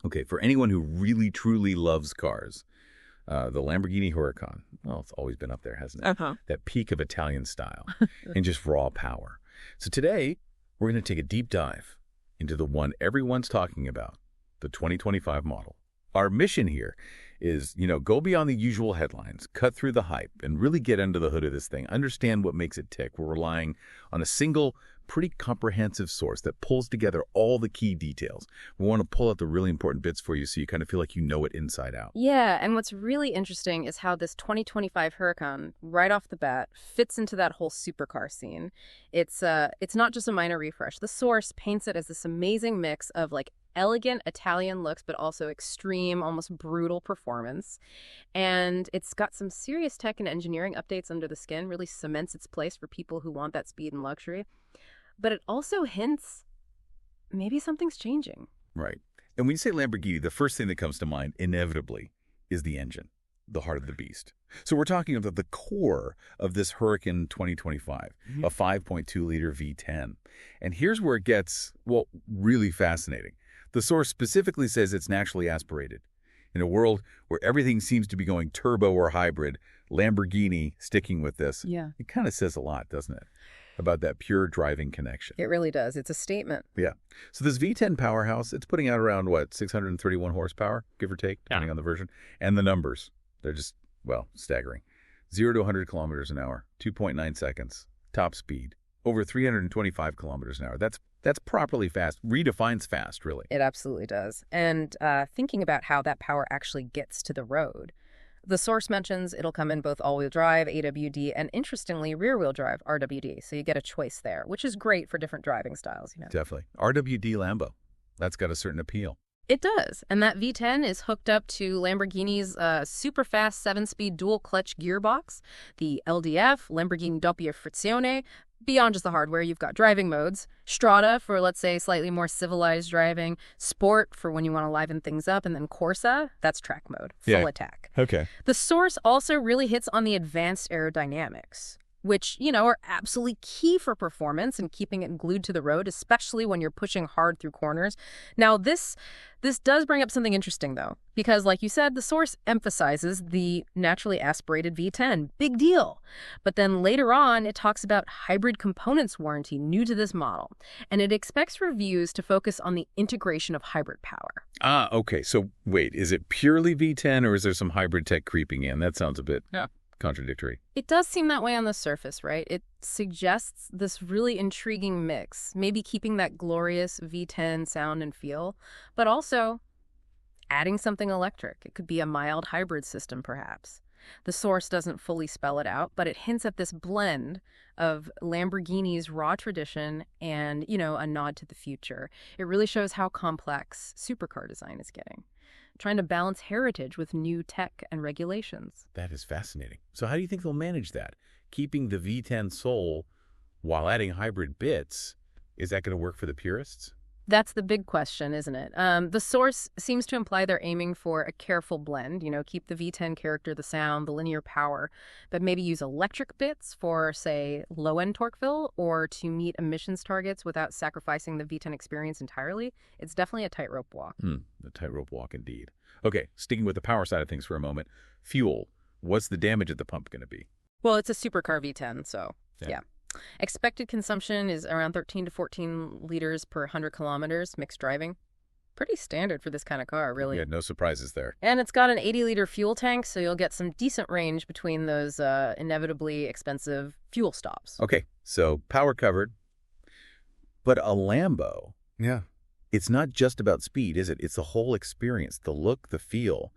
Okay, for anyone who really, truly loves cars, the Lamborghini Huracán, well, it's always been up there, hasn't it? Uh-huh. That peak of Italian style and just raw power. So today, we're going to take a deep dive into the one everyone's talking about, the 2025 model. Our mission here is, go beyond the usual headlines, cut through the hype, and really get under the hood of this thing, understand what makes it tick. We're relying on a single, pretty comprehensive source that pulls together all the key details. We want to pull out the really important bits for you so you kind of feel like you know it inside out. Yeah, and what's really interesting is how this 2025 Huracan, right off the bat, fits into that whole supercar scene. It's not just a minor refresh. The source paints it as this amazing mix of like elegant Italian looks, but also extreme, almost brutal performance. And it's got some serious tech and engineering updates under the skin, really cements its place for people who want that speed and luxury. But it also hints maybe something's changing. Right. And when you say Lamborghini, the first thing that comes to mind, inevitably, is the engine, the heart of the beast. So we're talking about the core of this Huracan 2025, a 5.2-liter V10. And here's where it gets, well, really fascinating. The source specifically says it's naturally aspirated. In a world where everything seems to be going turbo or hybrid, Lamborghini sticking with this, it kind of says a lot, doesn't it? About that pure driving connection. It really does. It's a statement. Yeah. So this V10 powerhouse, it's putting out around, 631 horsepower, give or take, depending on the version. And the numbers, they're just, staggering. 0 to 100 kilometers an hour, 2.9 seconds, top speed, over 325 kilometers an hour. That's properly fast, redefines fast, really. It absolutely does. And thinking about how that power actually gets to the road, the source mentions it'll come in both all-wheel drive, AWD, and interestingly, rear-wheel drive, RWD. So you get a choice there, which is great for different driving styles. Definitely. RWD Lambo. That's got a certain appeal. It does. And that V10 is hooked up to Lamborghini's super fast 7-speed dual-clutch gearbox, the LDF, Lamborghini Doppia Frizione. Beyond just the hardware, you've got driving modes. Strada for, let's say, slightly more civilized driving. Sport for when you want to liven things up. And then Corsa, that's track mode, full attack. Okay. The source also really hits on the advanced aerodynamics, which, are absolutely key for performance and keeping it glued to the road, especially when you're pushing hard through corners. Now, this does bring up something interesting, though, because like you said, the source emphasizes the naturally aspirated V10. Big deal. But then later on, it talks about hybrid components warranty new to this model, and it expects reviews to focus on the integration of hybrid power. Okay. So wait, is it purely V10 or is there some hybrid tech creeping in? That sounds a bit contradictory. It does seem that way on the surface, right? It suggests this really intriguing mix, maybe keeping that glorious V10 sound and feel, but also adding something electric. It could be a mild hybrid system, perhaps. The source doesn't fully spell it out, but it hints at this blend of Lamborghini's raw tradition and, a nod to the future. It really shows how complex supercar design is getting, trying to balance heritage with new tech and regulations. That is fascinating. So how do you think they'll manage that? Keeping the V10 soul while adding hybrid bits, is that going to work for the purists? That's the big question, isn't it? The source seems to imply they're aiming for a careful blend, keep the V10 character, the sound, the linear power, but maybe use electric bits for, say, low-end Torqueville or to meet emissions targets without sacrificing the V10 experience entirely. It's definitely a tightrope walk. A tightrope walk indeed. Okay, sticking with the power side of things for a moment. Fuel. What's the damage at the pump going to be? Well, it's a supercar V10, so yeah. Expected consumption is around 13 to 14 liters per 100 kilometers, mixed driving. Pretty standard for this kind of car, really. Yeah, no surprises there. And it's got an 80-liter fuel tank, so you'll get some decent range between those inevitably expensive fuel stops. Okay, so power covered. But a Lambo, it's not just about speed, is it? It's the whole experience, the look, the feel.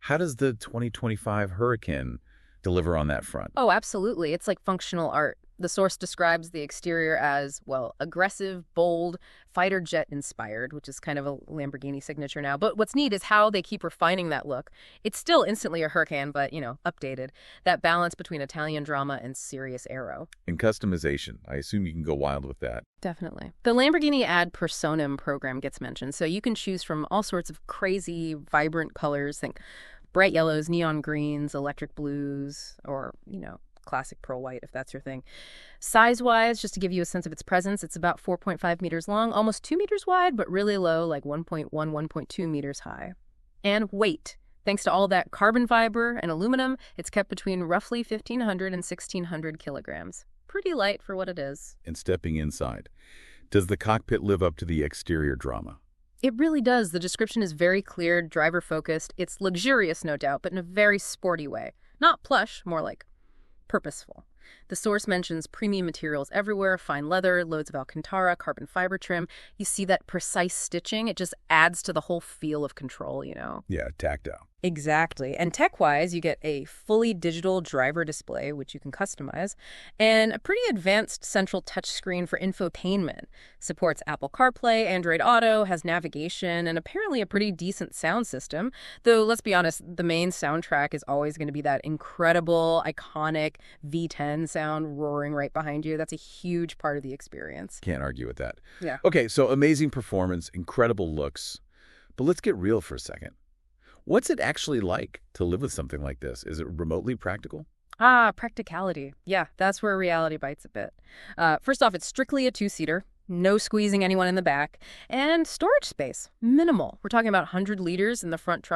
How does the 2025 Huracan deliver on that front? Oh, absolutely. It's like functional art. The source describes the exterior as, aggressive, bold, fighter jet inspired, which is kind of a Lamborghini signature now. But what's neat is how they keep refining that look. It's still instantly a Huracan, but, updated. That balance between Italian drama and serious aero. And customization. I assume you can go wild with that. Definitely. The Lamborghini Ad Personam program gets mentioned, so you can choose from all sorts of crazy, vibrant colors. Think bright yellows, neon greens, electric blues, or, classic pearl white, if that's your thing. Size-wise, just to give you a sense of its presence, it's about 4.5 meters long, almost 2 meters wide, but really low, like 1.1, 1.2 meters high. And weight. Thanks to all that carbon fiber and aluminum, it's kept between roughly 1,500 and 1,600 kilograms. Pretty light for what it is. And stepping inside, does the cockpit live up to the exterior drama? It really does. The description is very clear, driver-focused. It's luxurious, no doubt, but in a very sporty way. Not plush, more like purposeful. The source mentions premium materials everywhere, fine leather, loads of Alcantara, carbon fiber trim. You see that precise stitching. It just adds to the whole feel of control, you know? Yeah, tactile. Exactly. And tech-wise, you get a fully digital driver display, which you can customize, and a pretty advanced central touchscreen for infotainment. Supports Apple CarPlay, Android Auto, has navigation, and apparently a pretty decent sound system. Though, let's be honest, the main soundtrack is always going to be that incredible, iconic V10 sound roaring right behind you. That's a huge part of the experience. Can't argue with that. Yeah. Okay, so amazing performance, incredible looks. But let's get real for a second. What's it actually like to live with something like this? Is it remotely practical? Practicality. Yeah, that's where reality bites a bit. First off, it's strictly a two-seater. No squeezing anyone in the back. And storage space. Minimal. We're talking about 100 liters in the front.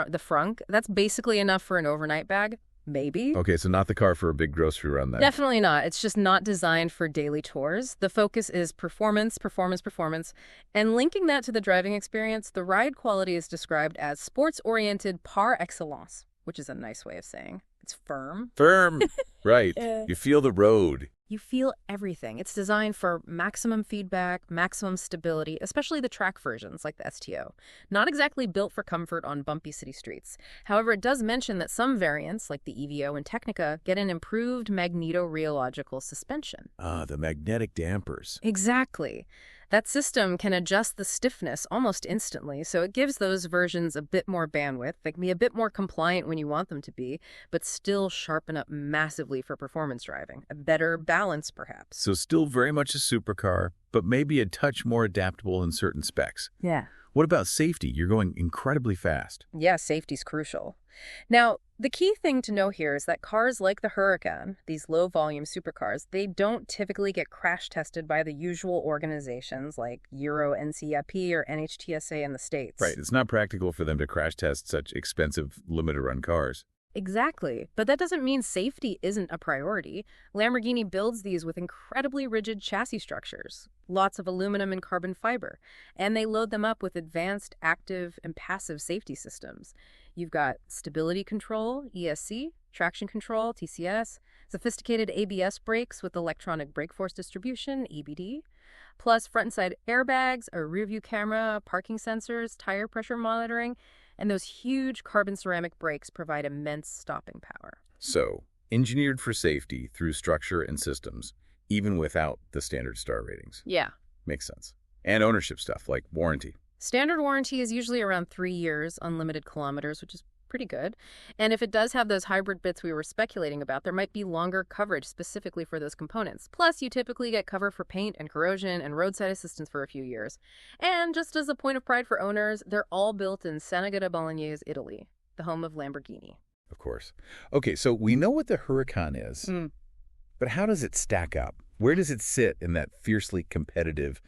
That's basically enough for an overnight bag. Maybe. Okay, so not the car for a big grocery run then. Definitely not. It's just not designed for daily tours. The focus is performance, performance, performance. And linking that to the driving experience, the ride quality is described as sports-oriented par excellence, which is a nice way of saying it's firm. Firm. Right. Yeah. You feel the road. You feel everything. It's designed for maximum feedback, maximum stability, especially the track versions like the STO. Not exactly built for comfort on bumpy city streets. However, it does mention that some variants, like the EVO and Technica, get an improved magnetorheological suspension. The magnetic dampers. Exactly. That system can adjust the stiffness almost instantly, so it gives those versions a bit more bandwidth. They can be a bit more compliant when you want them to be, but still sharpen up massively for performance driving. A better balance, perhaps. So still very much a supercar, but maybe a touch more adaptable in certain specs. Yeah. What about safety? You're going incredibly fast. Yeah, safety's crucial. Now, the key thing to know here is that cars like the Huracán, these low-volume supercars, they don't typically get crash tested by the usual organizations like Euro NCAP or NHTSA in the States. Right. It's not practical for them to crash test such expensive limited-run cars. Exactly. But that doesn't mean safety isn't a priority. Lamborghini builds these with incredibly rigid chassis structures, lots of aluminum and carbon fiber, and they load them up with advanced active and passive safety systems. You've got stability control, ESC, traction control, TCS, sophisticated ABS brakes with electronic brake force distribution, EBD, plus front and side airbags, a rear-view camera, parking sensors, tire pressure monitoring, and those huge carbon ceramic brakes provide immense stopping power. So, engineered for safety through structure and systems, even without the standard star ratings. Yeah. Makes sense. And ownership stuff, like warranty. Standard warranty is usually around 3 years, unlimited kilometers, which is pretty good. And if it does have those hybrid bits we were speculating about, there might be longer coverage specifically for those components. Plus, you typically get cover for paint and corrosion and roadside assistance for a few years. And just as a point of pride for owners, they're all built in San Agata Bolognese, Italy, the home of Lamborghini. Of course. Okay, so we know what the Huracán is, but how does it stack up? Where does it sit in that fiercely competitive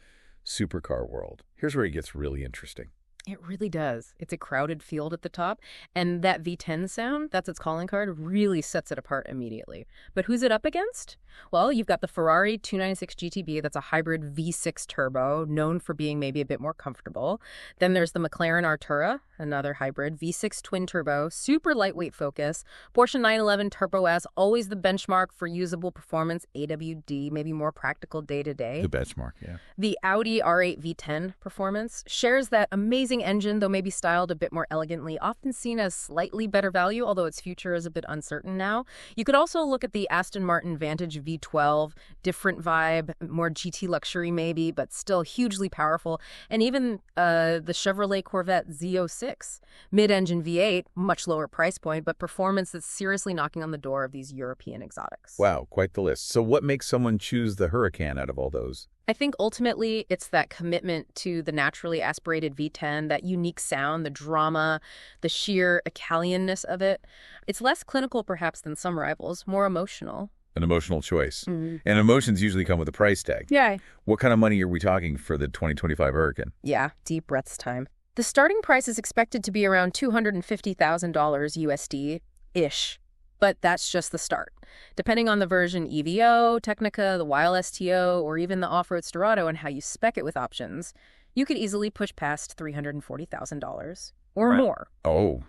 supercar world? Here's where it gets really interesting. It really does. It's a crowded field at the top, and that V10 sound, that's its calling card, really sets it apart immediately. But who's it up against? Well, you've got the Ferrari 296 GTB, that's a hybrid V6 turbo, known for being maybe a bit more comfortable. Then there's the McLaren Artura, another hybrid, V6 twin-turbo, super lightweight focus. Porsche 911 Turbo S, always the benchmark for usable performance, AWD, maybe more practical day-to-day. The benchmark, yeah. The Audi R8 V10 performance shares that amazing engine, though maybe styled a bit more elegantly, often seen as slightly better value, although its future is a bit uncertain now. You could also look at the Aston Martin Vantage V12, different vibe, more GT luxury maybe, but still hugely powerful, and even the Chevrolet Corvette Z06, mid-engine V8, much lower price point, but performance that's seriously knocking on the door of these European exotics. Wow, quite the list. So what makes someone choose the Huracán out of all those? I think ultimately it's that commitment to the naturally aspirated V10, that unique sound, the drama, the sheer Italianness of it. It's less clinical perhaps than some rivals, more emotional. An emotional choice. Mm-hmm. And emotions usually come with a price tag. Yeah. What kind of money are we talking for the 2025 Huracán? Yeah, deep breaths time. The starting price is expected to be around $250,000 USD-ish. But that's just the start. Depending on the version EVO, Technica, the Wild STO, or even the off-road Sterrato and how you spec it with options, you could easily push past $340,000 or more. Oh.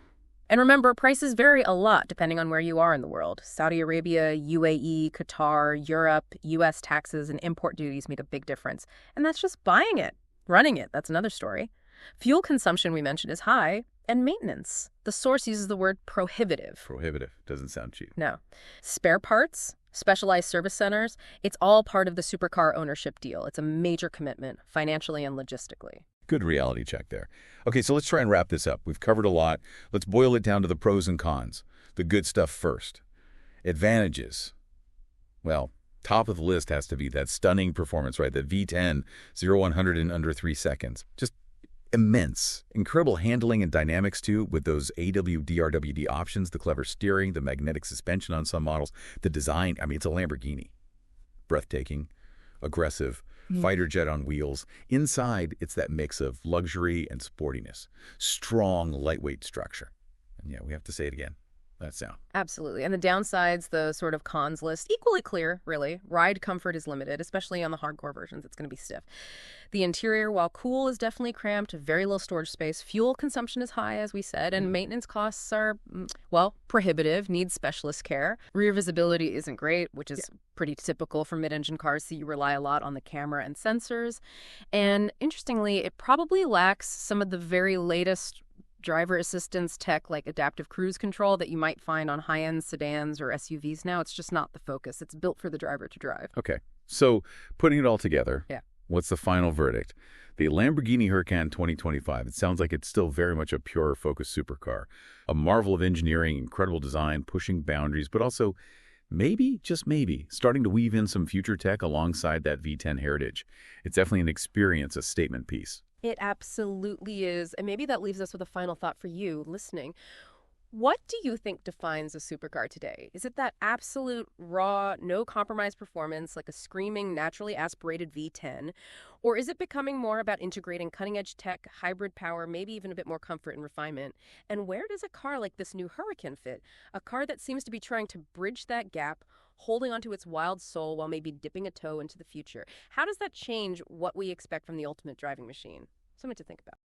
And remember, prices vary a lot depending on where you are in the world. Saudi Arabia, UAE, Qatar, Europe, US taxes and import duties make a big difference. And that's just buying it. Running it, that's another story. Fuel consumption, we mentioned, is high. And maintenance. The source uses the word prohibitive. Prohibitive. Doesn't sound cheap. No. Spare parts, specialized service centers, it's all part of the supercar ownership deal. It's a major commitment, financially and logistically. Good reality check there. Okay, so let's try and wrap this up. We've covered a lot. Let's boil it down to the pros and cons. The good stuff first. Advantages. Well, top of the list has to be that stunning performance, right? The V10, 0-100 in under 3 seconds. Just immense. Incredible handling and dynamics, too, with those AWD-RWD options, the clever steering, the magnetic suspension on some models, the design. I mean, it's a Lamborghini. Breathtaking, aggressive, fighter jet on wheels. Inside, it's that mix of luxury and sportiness. Strong, lightweight structure. And yeah, we have to say it again. That sound. Absolutely. And the downsides, the sort of cons list, equally clear, really. Ride comfort is limited, especially on the hardcore versions. It's going to be stiff. The interior, while cool, is definitely cramped, very little storage space. Fuel consumption is high, as we said, and maintenance costs are, well, prohibitive, needs specialist care. Rear visibility isn't great, which is pretty typical for mid-engine cars, so you rely a lot on the camera and sensors. And interestingly, it probably lacks some of the very latest driver assistance tech like adaptive cruise control that you might find on high-end sedans or SUVs now. It's just not the focus. It's built for the driver to drive. Okay, so putting it all together, Yeah. What's the final verdict? The Lamborghini Huracán 2025, it sounds like it's still very much a pure focus supercar. A marvel of engineering, incredible design, pushing boundaries, but also maybe, just maybe, starting to weave in some future tech alongside that V10 heritage. It's definitely an experience, a statement piece. It absolutely is. And maybe that leaves us with a final thought for you listening. What do you think defines a supercar today? Is it that absolute raw, no compromise performance like a screaming, naturally aspirated V10? Or is it becoming more about integrating cutting-edge tech, hybrid power, maybe even a bit more comfort and refinement? And where does a car like this new Huracán fit? A car that seems to be trying to bridge that gap, holding onto its wild soul while maybe dipping a toe into the future. How does that change what we expect from the ultimate driving machine? Something to think about.